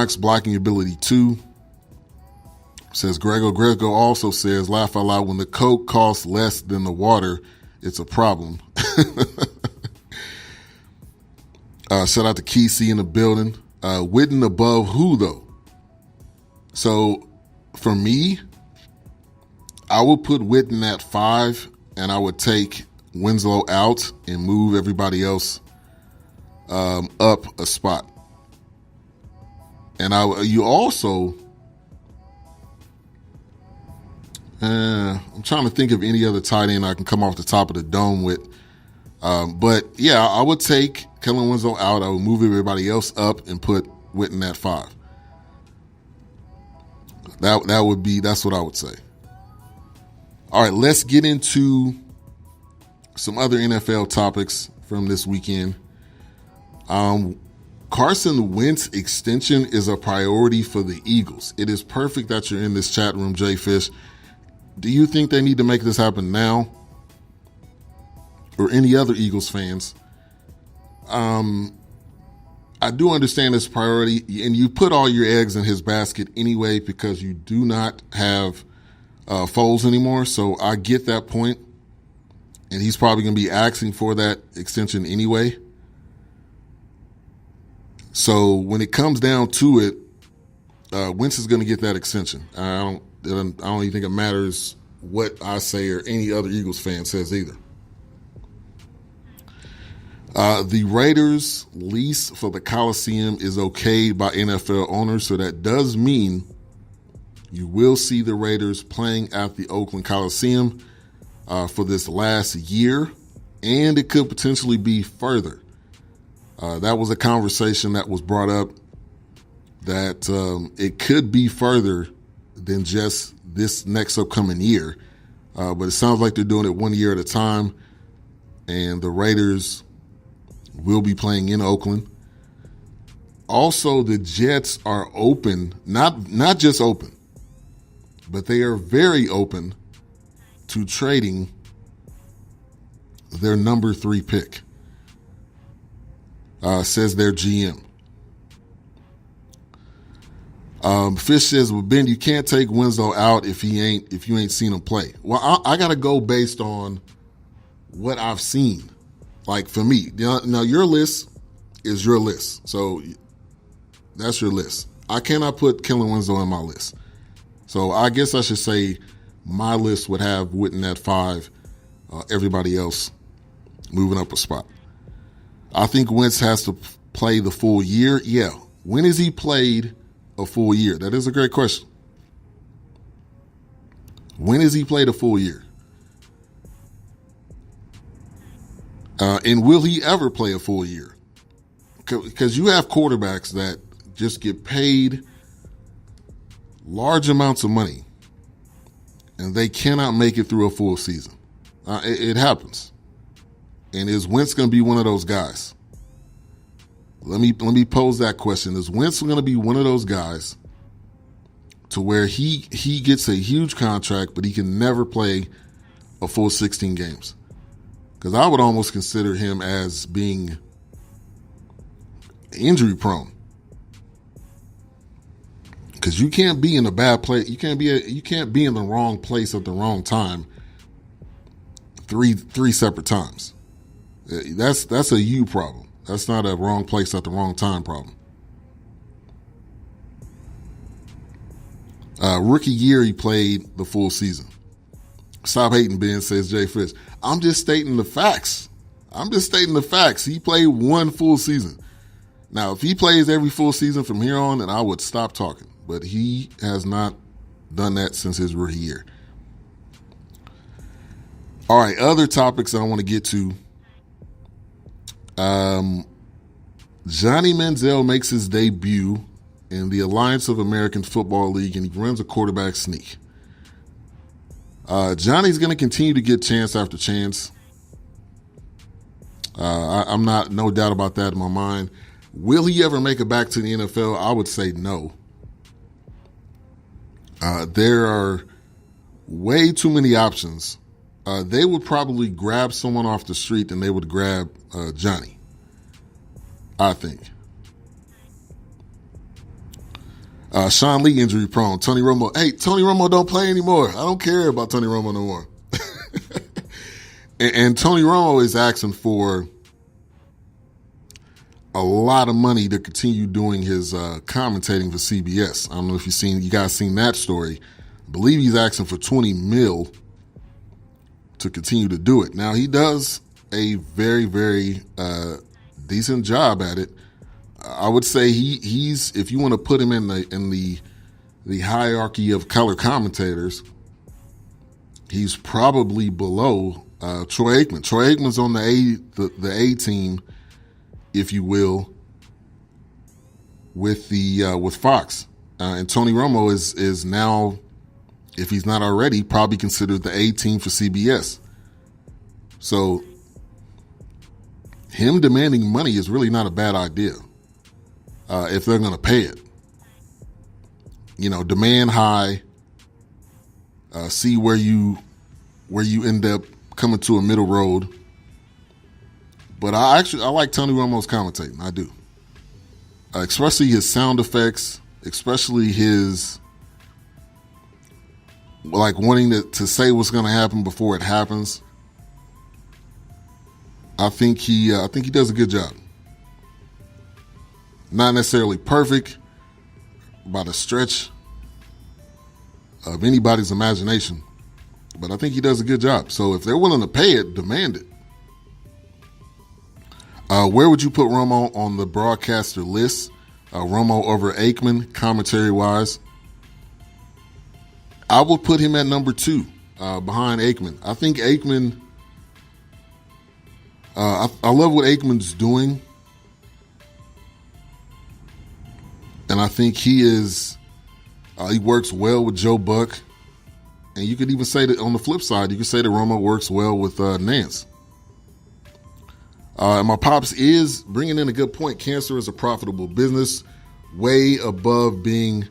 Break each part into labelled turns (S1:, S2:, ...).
S1: Max blocking ability 2. Says Grego. Grego also says, laugh out loud, when the Coke costs less than the water, it's a problem. Shout out to Kesey in the building. Witten above who, though? So, for me, I would put Witten at 5, and I would take Winslow out and move everybody else up a spot. And you also... I'm trying to think of any other tight end I can come off the top of the dome with. But, yeah, I would take Kellen Winslow out. I would move everybody else up and put Witten at 5. That's what I would say. All right, let's get into some other NFL topics from this weekend. Carson Wentz extension is a priority for the Eagles. It is perfect that you're in this chat room, Jay Fish. Do you think they need to make this happen now? Or any other Eagles fans? I do understand this priority, and you put all your eggs in his basket anyway because you do not have Foles anymore. So I get that point, and he's probably going to be asking for that extension anyway. So when it comes down to it, Wentz is going to get that extension. I don't even think it matters what I say or any other Eagles fan says either. The Raiders' lease for the Coliseum is okayed by NFL owners, so that does mean you will see the Raiders playing at the Oakland Coliseum for this last year, and it could potentially be further. That was a conversation that was brought up that it could be further than just this next upcoming year. But it sounds like they're doing it 1 year at a time, and the Raiders will be playing in Oakland. Also, the Jets are open, not just open, but they are very open to trading their number 3 pick, says their GM. Fish says, well, Ben, you can't take Winslow out if you ain't seen him play. Well, I got to go based on what I've seen. Like, for me, now your list is your list. So that's your list. I cannot put Kellen Winslow in my list. So I guess I should say my list would have Witten at 5, everybody else moving up a spot. I think Wentz has to play the full year. Yeah. When has he played a full year? That is a great question. When has he played a full year? And will he ever play a full year? Because you have quarterbacks that just get paid large amounts of money and they cannot make it through a full season. It happens. And is Wentz going to be one of those guys? Let me pose that question. Is Wentz going to be one of those guys to where he gets a huge contract, but he can never play a full 16 games? Because I would almost consider him as being injury prone. Because you can't be in a bad place. You can't be in the wrong place at the wrong time three separate times. That's a you problem. That's not a wrong place at the wrong time problem. Rookie year, he played the full season. Stop hating, Ben, says Jay Fish. I'm just stating the facts. He played one full season. Now, if he plays every full season from here on, then I would stop talking. But he has not done that since his rookie year. All right, other topics I want to get to. Johnny Manziel makes his debut in the Alliance of American Football League, and he runs a quarterback sneak. Johnny's going to continue to get chance after chance. I'm no doubt about that in my mind. Will he ever make it back to the NFL? I would say no. There are way too many options. They would probably grab someone off the street and they would grab Johnny, I think. Sean Lee injury prone. Tony Romo. Hey, Tony Romo don't play anymore. I don't care about Tony Romo no more. and Tony Romo is asking for a lot of money to continue doing his commentating for CBS. I don't know if you guys seen that story. I believe he's asking for $20 million to continue to do it. Now he does a very, very decent job at it. I would say he's if you want to put him in the hierarchy of color commentators, he's probably below Troy Aikman. Troy Aikman's on the A team, if you will, with Fox, and Tony Romo is now, if he's not already, probably considered the A team for CBS. So him demanding money is really not a bad idea if they're going to pay it. Demand high. See where you end up coming to a middle road. But I like Tony Romo's commentating. I do. Especially his sound effects, especially his wanting to say what's going to happen before it happens. I think he does a good job. Not necessarily perfect by the stretch of anybody's imagination, but I think he does a good job. So if they're willing to pay it, demand it. Where would you put Romo on the broadcaster list? Romo over Aikman, commentary-wise. I would put him at number 2, behind Aikman. I think Aikman, I love what Aikman's doing. And I think he works well with Joe Buck. And you could even say that on the flip side, you could say that Romo works well with Nance. And my pops is bringing in a good point. Cancer is a profitable business, way above being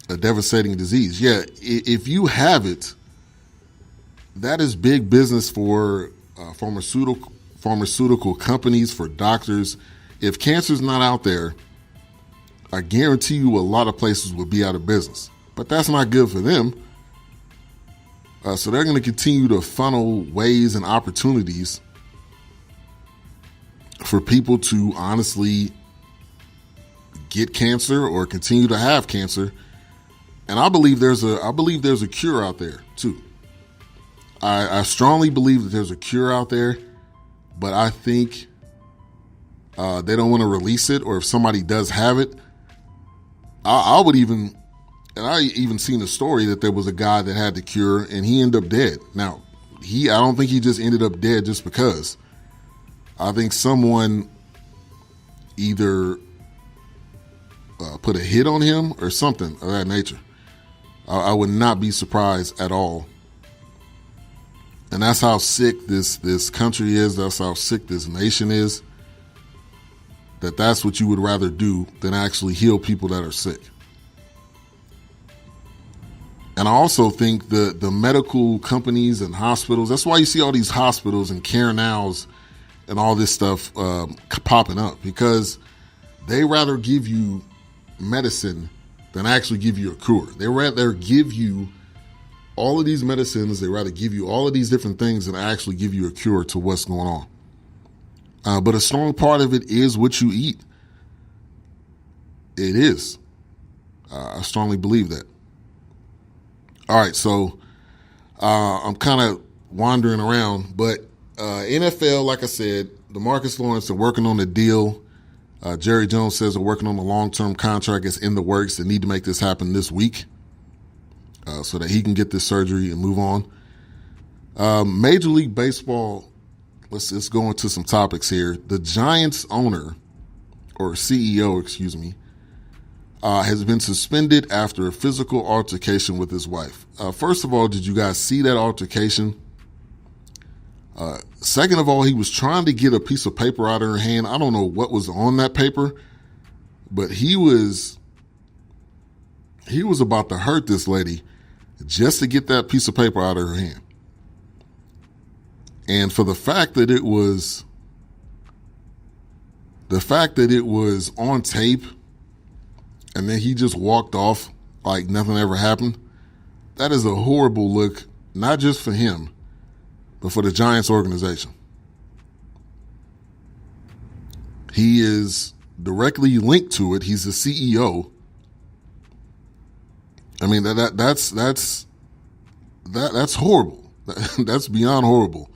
S1: a devastating disease. Yeah, if you have it, that is big business for pharmaceutical companies, for doctors. If cancer's not out there, I guarantee you a lot of places will be out of business. But that's not good for them. So they're going to continue to funnel ways and opportunities for people to honestly get cancer or continue to have cancer. And I believe there's a cure out there too. I strongly believe that there's a cure out there, but I think they don't want to release it, or if somebody does have it, I would even, and I even seen a story that there was a guy that had the cure and he ended up dead. Now, I don't think he just ended up dead just because. I think someone either put a hit on him or something of that nature. I would not be surprised at all. And that's how sick this country is. That's how sick this nation is. That's what you would rather do than actually heal people that are sick. And I also think the medical companies and hospitals, that's why you see all these hospitals and care nows and all this stuff popping up, because they rather give you medicine than actually give you a cure. They rather give you all of these medicines. They rather give you all of these different things than actually give you a cure to what's going on. But a strong part of it is what you eat. It is. I strongly believe that. All right, so I'm kind of wandering around, but NFL, like I said, DeMarcus Lawrence are working on the deal. Jerry Jones says they're working on a long-term contract. It's in the works. They need to make this happen this week so that he can get this surgery and move on. Major League Baseball, let's go into some topics here. The Giants owner, or CEO, excuse me, has been suspended after a physical altercation with his wife. First of all, did you guys see that altercation? Second of all, he was trying to get a piece of paper out of her hand. I don't know what was on that paper, but he was about to hurt this lady just to get that piece of paper out of her hand. And for the fact that it was on tape, and then he just walked off like nothing ever happened. That is a horrible look, not just for him, but for the Giants organization. He is directly linked to it. He's the CEO. I mean, that's horrible. That's beyond horrible.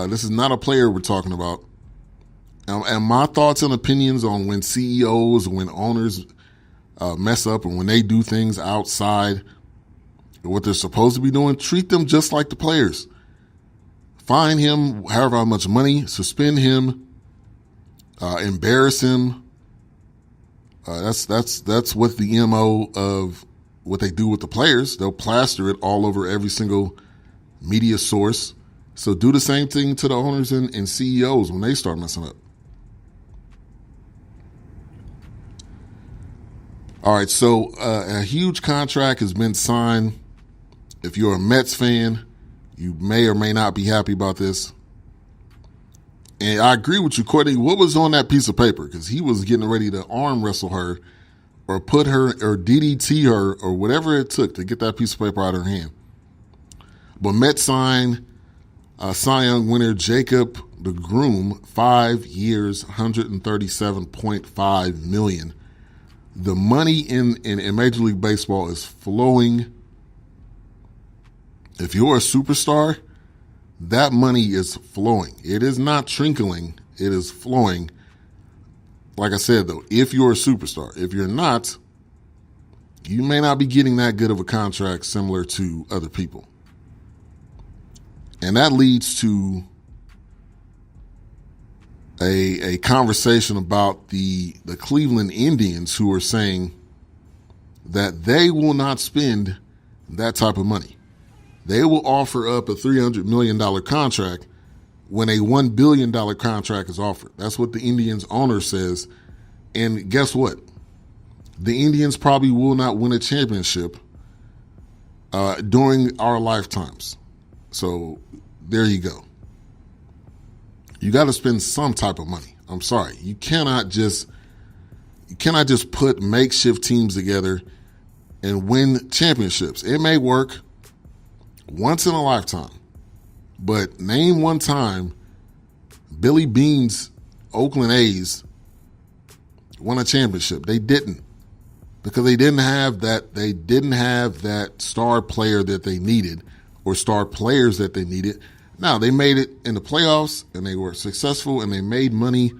S1: This is not a player we're talking about. And my thoughts and opinions on when CEOs, when owners mess up, and when they do things outside of what they're supposed to be doing, treat them just like the players. Fine him however much money, suspend him, embarrass him. That's what the MO of what they do with the players. They'll plaster it all over every single media source. So do the same thing to the owners and CEOs when they start messing up. All right, so a huge contract has been signed. If you're a Mets fan, you may or may not be happy about this. And I agree with you, Courtney. What was on that piece of paper? Because he was getting ready to arm wrestle her or put her or DDT her or whatever it took to get that piece of paper out of her hand. But Mets signed Cy Young winner Jacob deGrom, 5 years, $137.5 million. The money in Major League Baseball is flowing. If you're a superstar, that money is flowing. It is not trickling. It is flowing. Like I said, though, if you're a superstar. If you're not, you may not be getting that good of a contract similar to other people. And that leads to a conversation about the Cleveland Indians, who are saying that they will not spend that type of money. They will offer up a $300 million contract when a $1 billion contract is offered. That's what the Indians owner says. And guess what? The Indians probably will not win a championship during our lifetimes. So there you go. You got to spend some type of money. I'm sorry. You cannot just put makeshift teams together and win championships. It may work once in a lifetime, but name one time Billy Beane's Oakland A's won a championship. They didn't, because they didn't have that star player that they needed, or star players that they needed. Now, they made it in the playoffs, and they were successful, and they made money,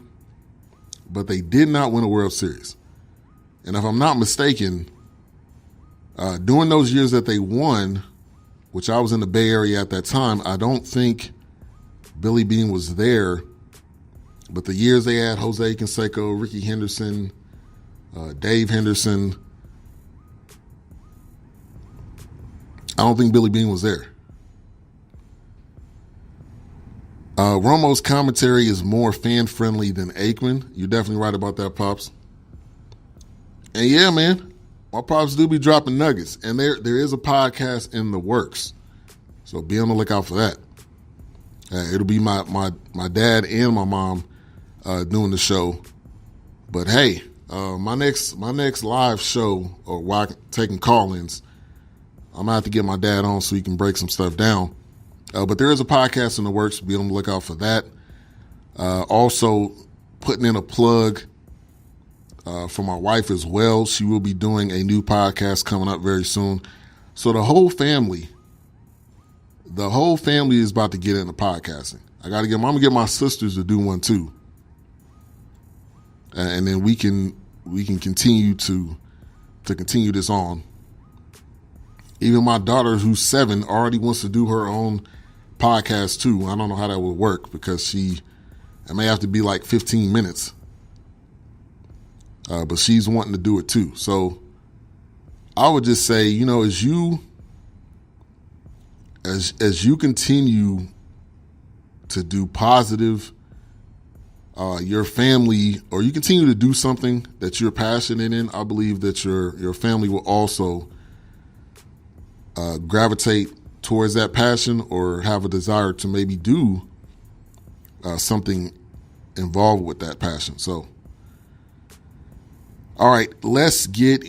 S1: but they did not win a World Series. And if I'm not mistaken, during those years that they won, which I was in the Bay Area at that time, I don't think Billy Beane was there. But the years they had Jose Canseco, Ricky Henderson, Dave Henderson, I don't think Billy Beane was there. Romo's commentary is more fan-friendly than Aikman. You're definitely right about that, Pops. And yeah, man, my Pops do be dropping nuggets. And there is a podcast in the works. So be on the lookout for that. It'll be my dad and my mom doing the show. But hey, my next live show, or while taking call-ins, I'm going to have to get my dad on so he can break some stuff down. But there is a podcast in the works. Be on the lookout for that. Also, putting in a plug for my wife as well. She will be doing a new podcast coming up very soon. So the whole family is about to get into podcasting. I'm gonna get my sisters to do one too, and then we can continue to continue this on. Even my daughter, who's 7, already wants to do her own podcast too. I don't know how that would work, because it may have to be like 15 minutes. But she's wanting to do it too. So I would just say, as you continue to do positive, your family, or you continue to do something that you're passionate in, I believe that your family will also gravitate towards that passion, or have a desire to maybe do something involved with that passion. So All right, let's get